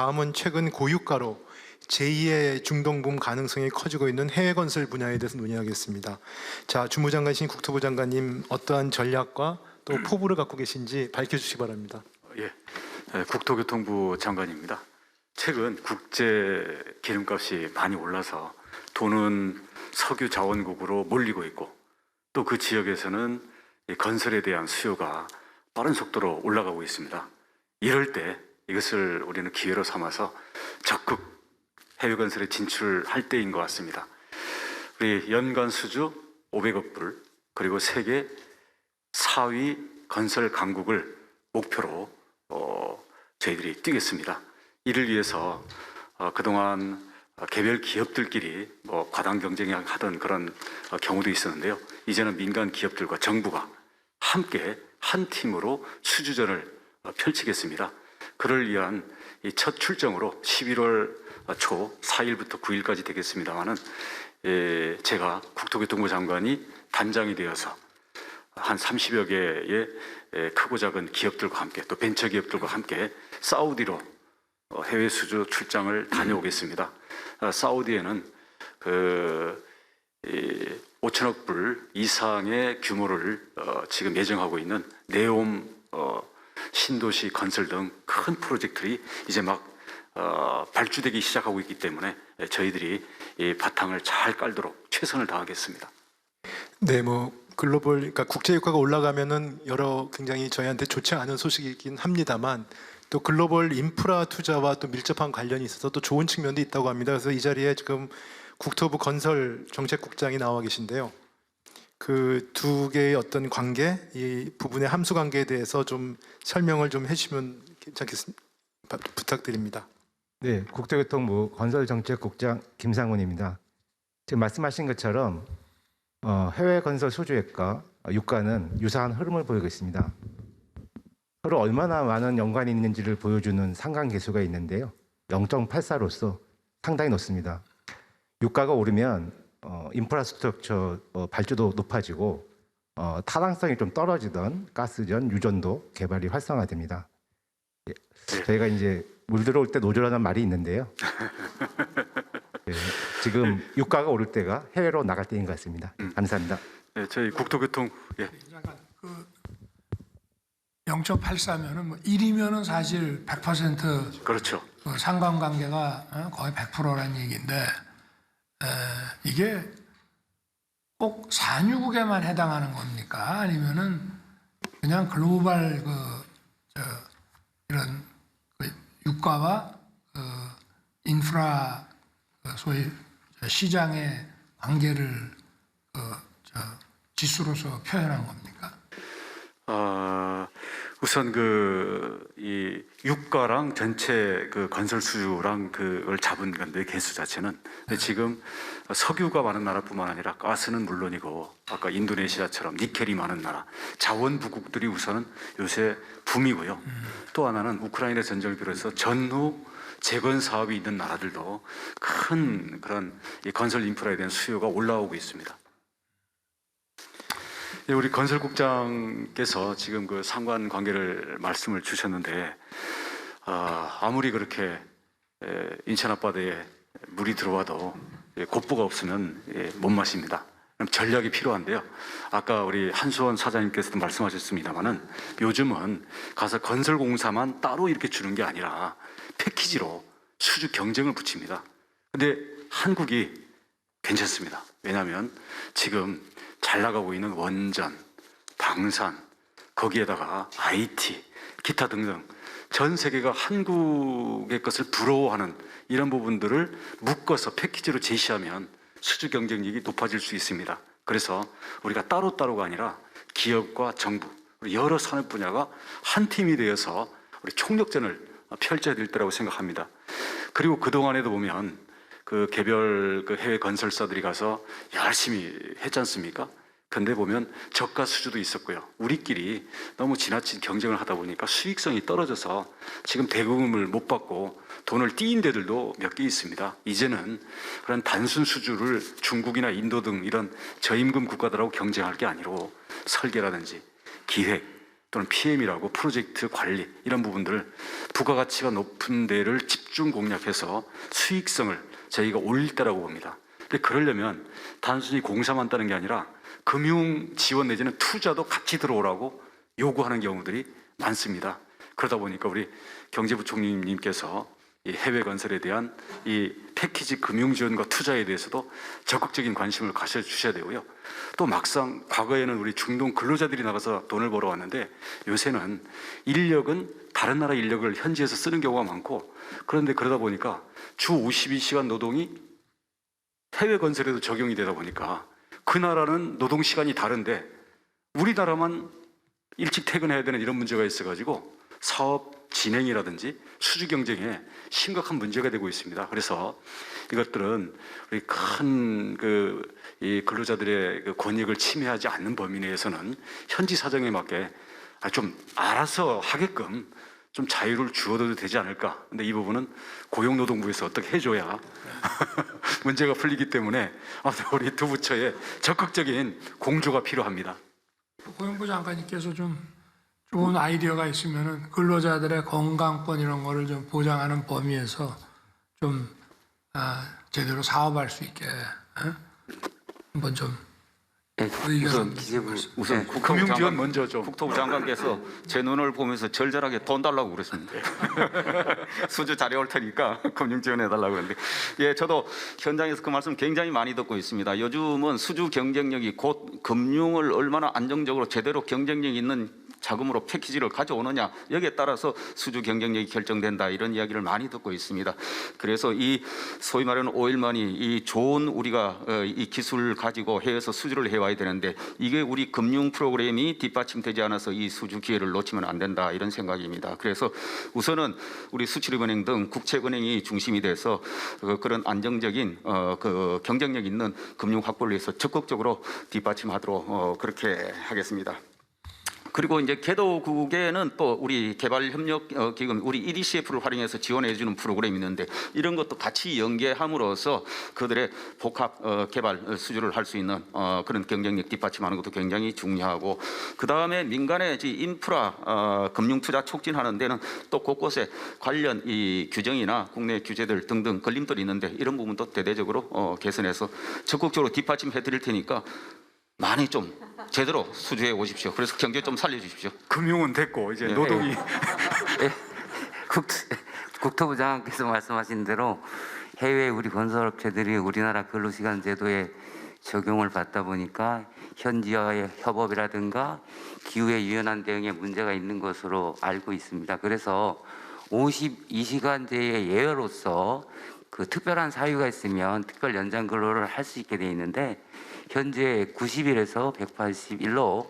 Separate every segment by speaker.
Speaker 1: 다음은 최근 고유가로 제2의 중동붐 가능성이 커지고 있는 해외 건설 분야에 대해서 논의하겠습니다. 자, 주무장관이신 국토부 장관님, 어떠한 전략과 또 포부를 갖고 계신지 밝혀주시기 바랍니다.
Speaker 2: 예, 국토교통부 장관입니다. 최근 국제 기름값이 많이 올라서 돈은 석유 자원국으로 몰리고 있고 또 그 지역에서는 건설에 대한 수요가 빠른 속도로 올라가고 있습니다. 이럴 때 이것을 우리는 기회로 삼아서 적극 해외 건설에 진출할 때인 것 같습니다. 우리 연간 수주 500억 불 그리고 세계 4위 건설 강국을 목표로 저희들이 뛰겠습니다. 이를 위해서 그동안 개별 기업들끼리 과당 경쟁하던 그런 경우도 있었는데요. 이제는 민간 기업들과 정부가 함께 한 팀으로 수주전을 펼치겠습니다. 그를 위한 이 첫 출정으로 11월 초 4일부터 9일까지 되겠습니다만은 제가 국토교통부 장관이 단장이 되어서 한 30여 개의 크고 작은 기업들과 함께 또 벤처기업들과 함께 사우디로 해외 수주 출장을 다녀오겠습니다. 사우디에는 5천억 불 이상의 규모를 지금 예정하고 있는 네옴 신도시 건설 등 큰 프로젝트들이 이제 막 발주되기 시작하고 있기 때문에 저희들이 이 바탕을 잘 깔도록 최선을 다하겠습니다.
Speaker 1: 네, 글로벌, 그러니까 국제 유가가 올라가면은 여러 굉장히 저희한테 좋지 않은 소식이긴 합니다만 또 글로벌 인프라 투자와 또 밀접한 관련이 있어서 또 좋은 측면도 있다고 합니다. 그래서 이 자리에 지금 국토부 건설 정책국장이 나와 계신데요. 그 두 개의 어떤 관계, 이 부분의 함수 관계에 대해서 좀 설명을 좀 해주시면 괜찮겠습니다. 부탁드립니다.
Speaker 3: 네, 국토교통부 건설정책국장 김상훈입니다. 지금 말씀하신 것처럼 해외 건설 수주액과 유가는 유사한 흐름을 보이고 있습니다. 서로 얼마나 많은 연관이 있는지를 보여주는 상관계수가 있는데요. 0.84로서 상당히 높습니다. 유가가 오르면 인프라스트럭처 발주도 높아지고 타당성이 좀 떨어지던 가스전, 유전도 개발이 활성화됩니다. 저희가 이제 물 들어올 때 노조라는 말이 있는데요. 지금 유가가 오를 때가 해외로 나갈 때인 것 같습니다. 감사합니다.
Speaker 2: 네, 저희 국토교통
Speaker 4: 잠깐 0.84면은 1이면은 사실 100%
Speaker 2: 그렇죠.
Speaker 4: 상관관계가 거의 100%라는 얘기인데 이게 꼭 산유국에만 해당하는 겁니까? 아니면은 그냥 글로벌 이런 유가와 인프라 소위 시장의 관계를 지수로서 표현한 겁니까?
Speaker 2: 우선 이 유가랑 전체 건설 수주랑 그걸 잡은 건데 개수 자체는 지금 석유가 많은 나라뿐만 아니라 가스는 물론이고 아까 인도네시아처럼 니켈이 많은 나라 자원 부국들이 우선은 요새 붐이고요. 또 하나는 우크라이나 전쟁을 비롯해서 전후 재건 사업이 있는 나라들도 큰 그런 이 건설 인프라에 대한 수요가 올라오고 있습니다. 우리 건설국장께서 지금 그 상관관계를 말씀을 주셨는데 아무리 그렇게 인천 앞바다에 물이 들어와도 곱보가 없으면 못 마십니다. 그럼 전략이 필요한데요. 아까 우리 한수원 사장님께서도 말씀하셨습니다만은 요즘은 가서 건설공사만 따로 이렇게 주는 게 아니라 패키지로 수주 경쟁을 붙입니다. 근데 한국이 괜찮습니다. 왜냐하면 지금 잘 나가고 있는 원전, 방산, 거기에다가 IT, 기타 등등 전 세계가 한국의 것을 부러워하는 이런 부분들을 묶어서 패키지로 제시하면 수주 경쟁력이 높아질 수 있습니다. 그래서 우리가 따로따로가 아니라 기업과 정부, 여러 산업 분야가 한 팀이 되어서 우리 총력전을 펼쳐야 될 때라고 생각합니다. 그리고 그동안에도 보면 그 개별 해외 건설사들이 가서 열심히 했지 않습니까? 근데 보면 저가 수주도 있었고요. 우리끼리 너무 지나친 경쟁을 하다 보니까 수익성이 떨어져서 지금 대금을 못 받고 돈을 띄인 데들도 몇 개 있습니다. 이제는 그런 단순 수주를 중국이나 인도 등 이런 저임금 국가들하고 경쟁할 게 아니고 설계라든지 기획, 또는 PM이라고 프로젝트 관리 이런 부분들 부가가치가 높은 데를 집중 공략해서 수익성을 저희가 올릴 때라고 봅니다. 근데 그러려면 단순히 공사만 따는 게 아니라 금융 지원 내지는 투자도 같이 들어오라고 요구하는 경우들이 많습니다. 그러다 보니까 우리 경제부총리님께서 이 해외 건설에 대한 이 패키지 금융 지원과 투자에 대해서도 적극적인 관심을 가져주셔야 되고요. 또 막상 과거에는 우리 중동 근로자들이 나가서 돈을 벌어왔는데 요새는 인력은 다른 나라 인력을 현지에서 쓰는 경우가 많고, 그런데 그러다 보니까 주 52시간 노동이 해외 건설에도 적용이 되다 보니까 그 나라는 노동 시간이 다른데 우리나라만 일찍 퇴근해야 되는 이런 문제가 있어가지고 사업 진행이라든지 수주 경쟁에 심각한 문제가 되고 있습니다. 그래서 이것들은 우리 큰 이 근로자들의 그 권익을 침해하지 않는 범위 내에서는 현지 사정에 맞게 좀 알아서 하게끔 좀 자유를 주어도 되지 않을까. 근데 이 부분은 고용노동부에서 어떻게 해줘야 문제가 풀리기 때문에 우리 두 부처의 적극적인 공조가 필요합니다.
Speaker 4: 고용부 장관님께서 좀 좋은 아이디어가 있으면은 근로자들의 건강권 이런 거를 좀 보장하는 범위에서 좀 제대로 사업할 수 있게 한번 좀
Speaker 5: 우선 기재부 우선
Speaker 2: 금융 지원 먼저 좀.
Speaker 5: 국토부 장관께서 제 눈을 보면서 절절하게 돈 달라고 그랬습니다. 수주 잘해올 테니까 금융 지원해달라고 그랬는데, 예, 저도 현장에서 그 말씀 굉장히 많이 듣고 있습니다. 요즘은 수주 경쟁력이 곧 금융을 얼마나 안정적으로 제대로 경쟁력 있는 자금으로 패키지를 가져오느냐, 여기에 따라서 수주 경쟁력이 결정된다, 이런 이야기를 많이 듣고 있습니다. 그래서 이 소위 말하는 오일머니, 이 좋은 우리가 이 기술을 가지고 해외에서 수주를 해와야 되는데 이게 우리 금융 프로그램이 뒷받침되지 않아서 이 수주 기회를 놓치면 안 된다, 이런 생각입니다. 그래서 우선은 우리 수출입은행 등 국책은행이 중심이 돼서 그런 안정적인 그 경쟁력 있는 금융 확보를 위해서 적극적으로 뒷받침하도록 그렇게 하겠습니다. 그리고 이제 개도국에는 또 우리 개발협력기금, 우리 EDCF를 활용해서 지원해주는 프로그램이 있는데 이런 것도 같이 연계함으로써 그들의 복합 개발 수주를 할 수 있는 그런 경쟁력 뒷받침하는 것도 굉장히 중요하고, 그 다음에 민간의 인프라 금융투자 촉진하는 데는 또 곳곳에 관련 이 규정이나 국내 규제들 등등 걸림돌이 있는데 이런 부분도 대대적으로 개선해서 적극적으로 뒷받침해 드릴 테니까 많이 좀 제대로 수주해 오십시오. 그래서 경제 좀 살려주십시오.
Speaker 2: 금융은 됐고 이제 노동이
Speaker 6: 국토부 장관께서 말씀하신 대로 해외 우리 건설업체들이 우리나라 근로시간 제도에 적용을 받다 보니까 현지와의 협업이라든가 기후에 유연한 대응에 문제가 있는 것으로 알고 있습니다. 그래서 52시간제의 예외로서 그 특별한 사유가 있으면 특별 연장 근로를 할 수 있게 돼 있는데 현재 90일에서 180일로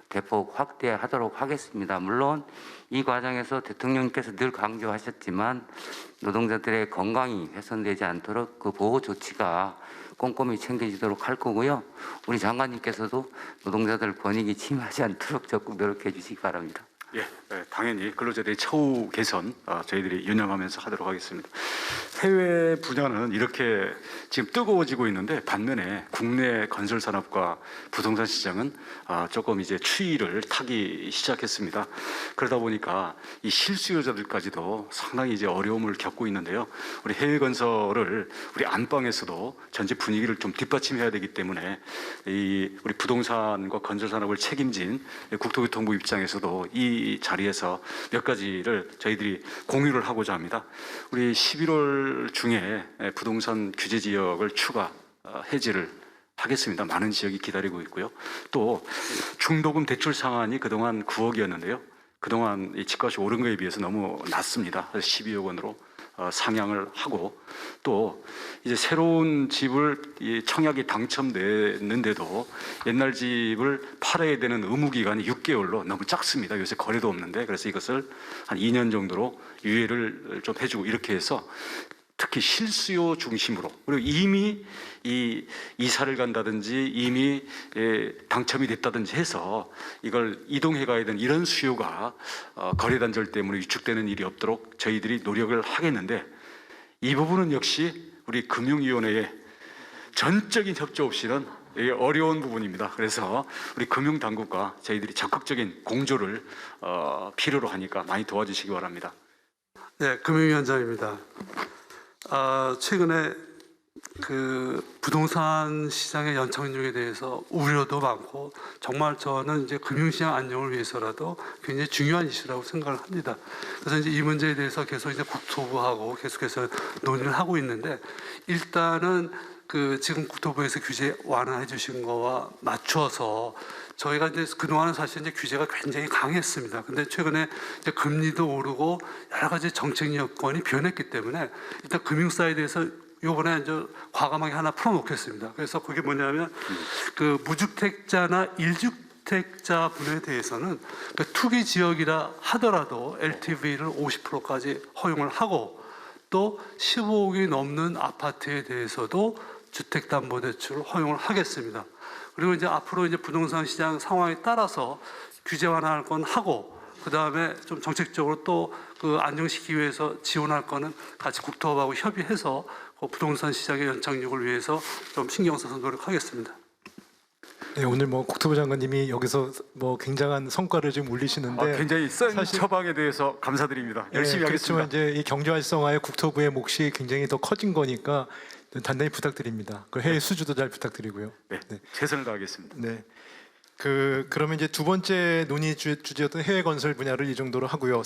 Speaker 6: 대폭 확대하도록 하겠습니다. 물론 이 과정에서 대통령께서 늘 강조하셨지만 노동자들의 건강이 훼손되지 않도록 그 보호 조치가 꼼꼼히 챙겨지도록 할 거고요. 우리 장관님께서도 노동자들 권익이 침해하지 않도록 적극 노력해 주시기 바랍니다.
Speaker 2: 예, 당연히 근로자들의 처우 개선 저희들이 유념하면서 하도록 하겠습니다. 해외 분야는 이렇게 지금 뜨거워지고 있는데 반면에 국내 건설 산업과 부동산 시장은 조금 이제 추위를 타기 시작했습니다. 그러다 보니까 이 실수요자들까지도 상당히 이제 어려움을 겪고 있는데요. 우리 해외 건설을 우리 안방에서도 전체 분위기를 좀 뒷받침해야 되기 때문에 이 우리 부동산과 건설 산업을 책임진 국토교통부 입장에서도 이 자리에서 몇 가지를 저희들이 공유를 하고자 합니다. 우리 11월 중에 부동산 규제 지역을 추가 해지를 하겠습니다. 많은 지역이 기다리고 있고요. 또 중도금 대출 상한이 그동안 9억이었는데요. 그동안 이 집값이 오른 거에 비해서 너무 낮습니다. 그래서 12억 원으로 상향을 하고, 또 이제 새로운 집을 청약이 당첨됐는데도 옛날 집을 팔아야 되는 의무 기간이 6개월로 너무 작습니다. 요새 거래도 없는데, 그래서 이것을 한 2년 정도로 유예를 좀 해주고 이렇게 해서 특히 실수요 중심으로, 그리고 이미 이 이사를 간다든지 이미 당첨이 됐다든지 해서 이걸 이동해 가야 되는 이런 수요가 거래 단절 때문에 위축되는 일이 없도록 저희들이 노력을 하겠는데, 이 부분은 역시 우리 금융위원회의 전적인 협조 없이는 이게 어려운 부분입니다. 그래서 우리 금융 당국과 저희들이 적극적인 공조를 필요로 하니까 많이 도와주시기 바랍니다.
Speaker 7: 네, 금융위원장입니다. 최근에 그 부동산 시장의 연착륙에 대해서 우려도 많고 정말 저는 이제 금융시장 안정을 위해서라도 굉장히 중요한 이슈라고 생각을 합니다. 그래서 이제 이 문제에 대해서 계속 이제 국토부하고 계속해서 논의를 하고 있는데 일단은 그 지금 국토부에서 규제 완화해 주신 거와 맞춰서 저희가 이제 그동안은 사실 이제 규제가 굉장히 강했습니다. 근데 최근에 이제 금리도 오르고 여러 가지 정책 여건이 변했기 때문에 일단 금융 사이드에서 요번에 이제 과감하게 하나 풀어놓겠습니다. 그래서 그게 뭐냐면 그 무주택자나 일주택자 분에 대해서는 그 투기 지역이라 하더라도 LTV를 50%까지 허용을 하고 또 15억이 넘는 아파트에 대해서도 주택담보대출을 허용을 하겠습니다. 그리고 이제 앞으로 이제 부동산 시장 상황에 따라서 규제 완화할 건 하고 그 다음에 좀 정책적으로 또 그 안정시키기 위해서 지원할 거는 같이 국토부하고 협의해서 그 부동산 시장의 연착륙을 위해서 좀 신경 써서 노력하겠습니다.
Speaker 1: 네, 오늘 뭐 국토부 장관님이 여기서 뭐 굉장한 성과를 지금 올리시는데
Speaker 2: 굉장히 센
Speaker 1: 사실-
Speaker 2: 처방에 대해서 감사드립니다. 열심히
Speaker 1: 그렇지만
Speaker 2: 하겠습니다.
Speaker 1: 이제 이 경제 활성화에 국토부의 몫이 굉장히 더 커진 거니까 단단히 부탁드립니다. 그 해외 수주도 잘 부탁드리고요.
Speaker 2: 네,
Speaker 1: 네.
Speaker 2: 최선을 다하겠습니다.
Speaker 1: 네. 그러면 이제 두 번째 논의 주제였던 해외 건설 분야를 이 정도로 하고요.